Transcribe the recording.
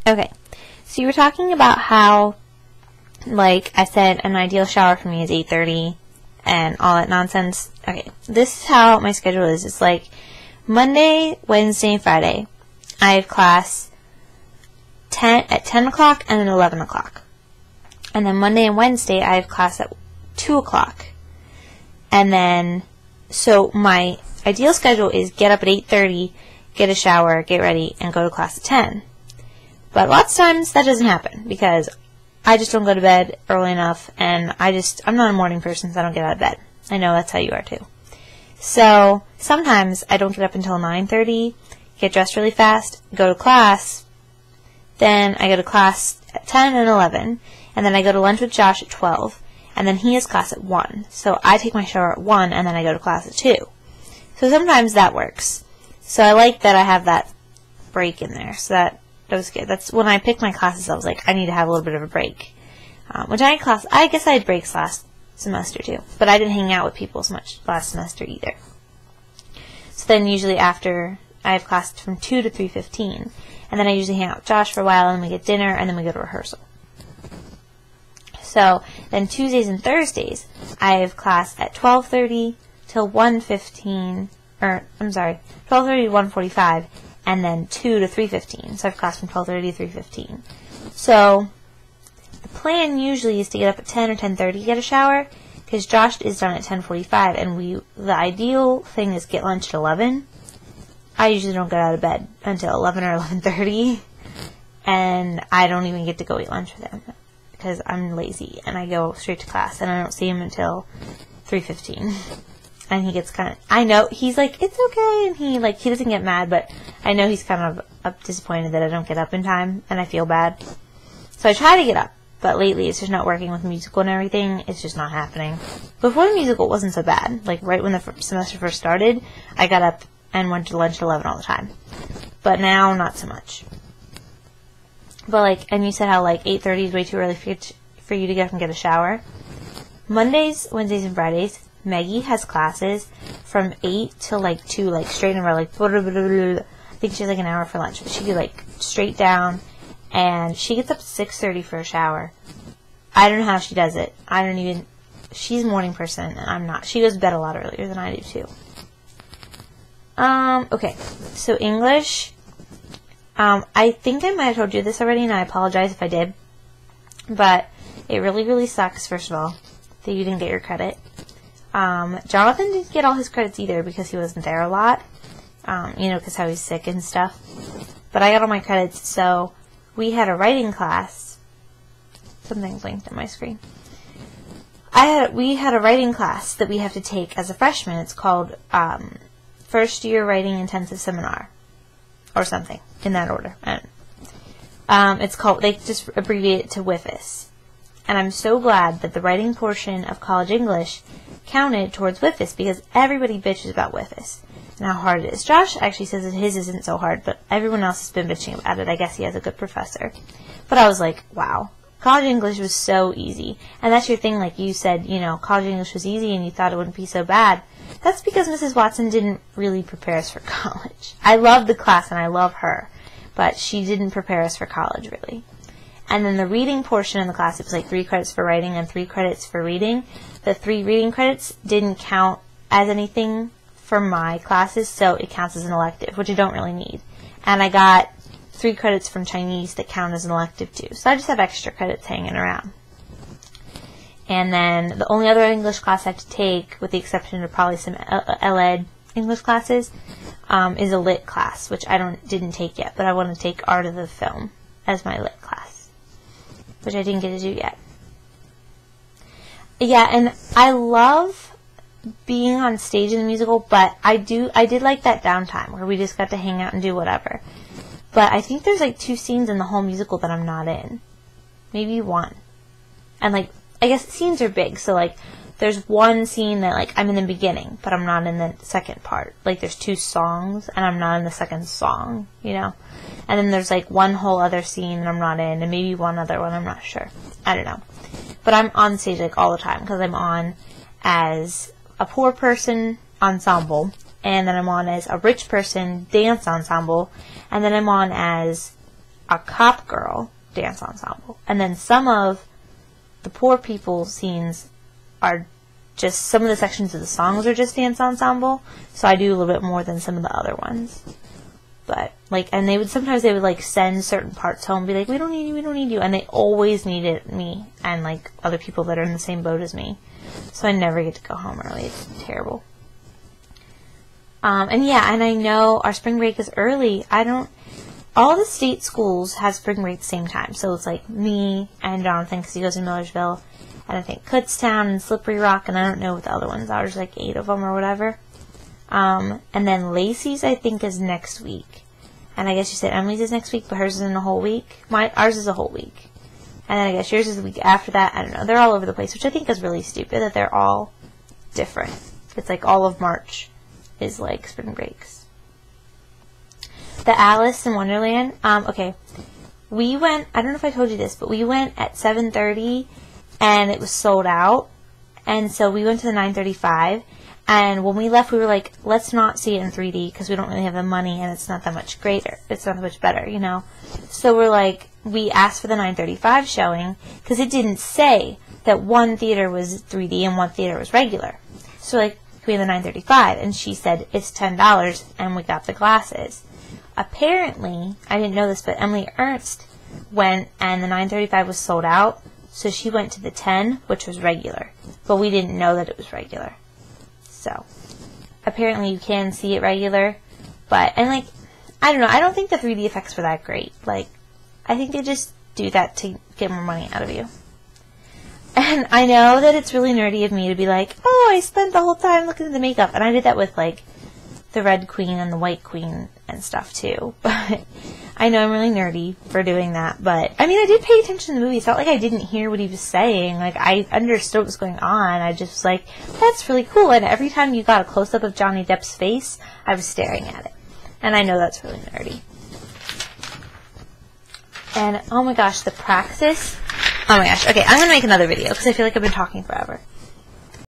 Okay, so you were talking about how, like I said, an ideal shower for me is 8:30 and all that nonsense. Okay, this is how my schedule is. It's like Monday, Wednesday, and Friday. I have class at 10 o'clock and then 11 o'clock. And then Monday and Wednesday, I have class at 2 o'clock. And then, so my ideal schedule is get up at 8:30, get a shower, get ready, and go to class at 10. But lots of times that doesn't happen because I just don't go to bed early enough, and I'm not a morning person, so I don't get out of bed. I know that's how you are too. So sometimes I don't get up until 9:30, get dressed really fast, go to class, then I go to class at 10 and 11, and then I go to lunch with Josh at 12, and then he has class at 1. So I take my shower at 1, and then I go to class at 2. So sometimes that works. So I like that I have that break in there, so that was good. That's when I picked my classes, I was like, I need to have a little bit of a break. I guess I had breaks last semester too, but I didn't hang out with people as much last semester either. So then usually after, I have class from 2 to 3:15, and then I usually hang out with Josh for a while, and then we get dinner, and then we go to rehearsal. So then Tuesdays and Thursdays, I have class at 12:30 till 1:15, 12:30 to 1:45, and then 2 to 3:15. So I have class from 12:30 to 3:15. So the plan usually is to get up at 10 or 10:30, get a shower, because Josh is done at 10:45, and the ideal thing is get lunch at 11. I usually don't get out of bed until 11 or 11:30, and I don't even get to go eat lunch with him because I'm lazy, and I go straight to class, and I don't see him until 3:15. And he gets I know, he's like, it's okay, and he doesn't get mad, but I know he's kind of disappointed that I don't get up in time, and I feel bad. So I try to get up, but lately it's just not working with musical and everything. It's just not happening. Before the musical, it wasn't so bad. Like, right when the semester first started, I got up and went to lunch at 11 all the time. But now, not so much. But, and you said how, 8:30 is way too early for you to get up and get a shower. Mondays, Wednesdays, and Fridays, Maggie has classes from 8 till 2, straight in a row, I think she has an hour for lunch, but she do straight down, and she gets up at 6:30 for a shower. I don't know how she does it. She's a morning person, and I'm not. She goes to bed a lot earlier than I do too. Okay, so English, I think I might have told you this already, and I apologize if I did, but it really, really sucks, first of all, that you didn't get your credit. Jonathan didn't get all his credits either because he wasn't there a lot, because how he's sick and stuff. But I got all my credits, so we had a writing class. Something blinked on my screen. We had a writing class that we have to take as a freshman. It's called First Year Writing Intensive Seminar, or something in that order. It's called, they just abbreviate it to WIFIS. And I'm so glad that the writing portion of college English counted towards WIFIS, because everybody bitches about WIFIS and how hard it is. Josh actually says that his isn't so hard, but everyone else has been bitching about it. I guess he has a good professor. But I was like, wow, college English was so easy. And that's your thing, you said, college English was easy and you thought it wouldn't be so bad. That's because Mrs. Watson didn't really prepare us for college. I love the class and I love her, but she didn't prepare us for college, really. And then the reading portion of the class, it was 3 credits for writing and 3 credits for reading. The 3 reading credits didn't count as anything for my classes, so it counts as an elective, which I don't really need. And I got 3 credits from Chinese that count as an elective too. So I just have extra credits hanging around. And then the only other English class I have to take, with the exception of probably some L.Ed. English classes, is a lit class, which I didn't take yet, but I want to take Art of the Film as my lit class, which I didn't get to do yet. Yeah, and I love being on stage in the musical, but I did like that downtime where we just got to hang out and do whatever. But I think there's 2 scenes in the whole musical that I'm not in. Maybe 1. And I guess scenes are big, so there's one scene that I'm in the beginning, but I'm not in the second part. There's 2 songs, and I'm not in the second song, And then there's one whole other scene that I'm not in, and maybe one other one, I'm not sure. I don't know. But I'm on stage all the time, because I'm on as a poor person ensemble, and then I'm on as a rich person dance ensemble, and then I'm on as a cop girl dance ensemble. And then some of the poor people scenes are just, some of the sections of the songs are just dance ensemble. So I do a little bit more than some of the other ones. But, like, and sometimes they would, like, send certain parts home and be like, we don't need you. And they always needed me and, like, other people that are in the same boat as me. So I never get to go home early. It's terrible. And yeah, and I know our spring break is early. All the state schools have spring break at the same time. So it's like me and Jonathan, because he goes to Millersville, and I think Kutztown and Slippery Rock, and I don't know what the other ones are. There's like 8 of them or whatever. And then Lacey's, I think, is next week. And I guess you said Emily's is next week, but hers isn't a whole week. Ours is a whole week. And then I guess yours is the week after that. I don't know. They're all over the place, which I think is really stupid that they're all different. It's like all of March is like spring breaks. The Alice in Wonderland. Okay. We went, I don't know if I told you this, but we went at 7:30 and it was sold out. And so we went to the 9:35. And when we left, we were like, let's not see it in 3D because we don't really have the money and it's not that much greater. It's not that much better, you know. So we're like, we asked for the 9:35 showing because it didn't say that one theater was 3D and one theater was regular. So like, we had the 9:35 and she said it's $10 and we got the glasses. Apparently, I didn't know this, but Emily Ernst went and the 9:35 was sold out. So she went to the 10, which was regular. But we didn't know that it was regular. So, apparently you can see it regular, but, and like, I don't know, I don't think the 3D effects were that great. Like, I think they just do that to get more money out of you. And I know that it's really nerdy of me to be like, oh, I spent the whole time looking at the makeup, and I did that with, like, the Red Queen and the White Queen and stuff, too. But I know I'm really nerdy for doing that, but, I mean, I did pay attention to the movie. It's not like I didn't hear what he was saying. Like, I understood what was going on. I just was like, that's really cool. And every time you got a close-up of Johnny Depp's face, I was staring at it. And I know that's really nerdy. And, oh my gosh, the Praxis. Oh my gosh. Okay, I'm going to make another video because I feel like I've been talking forever.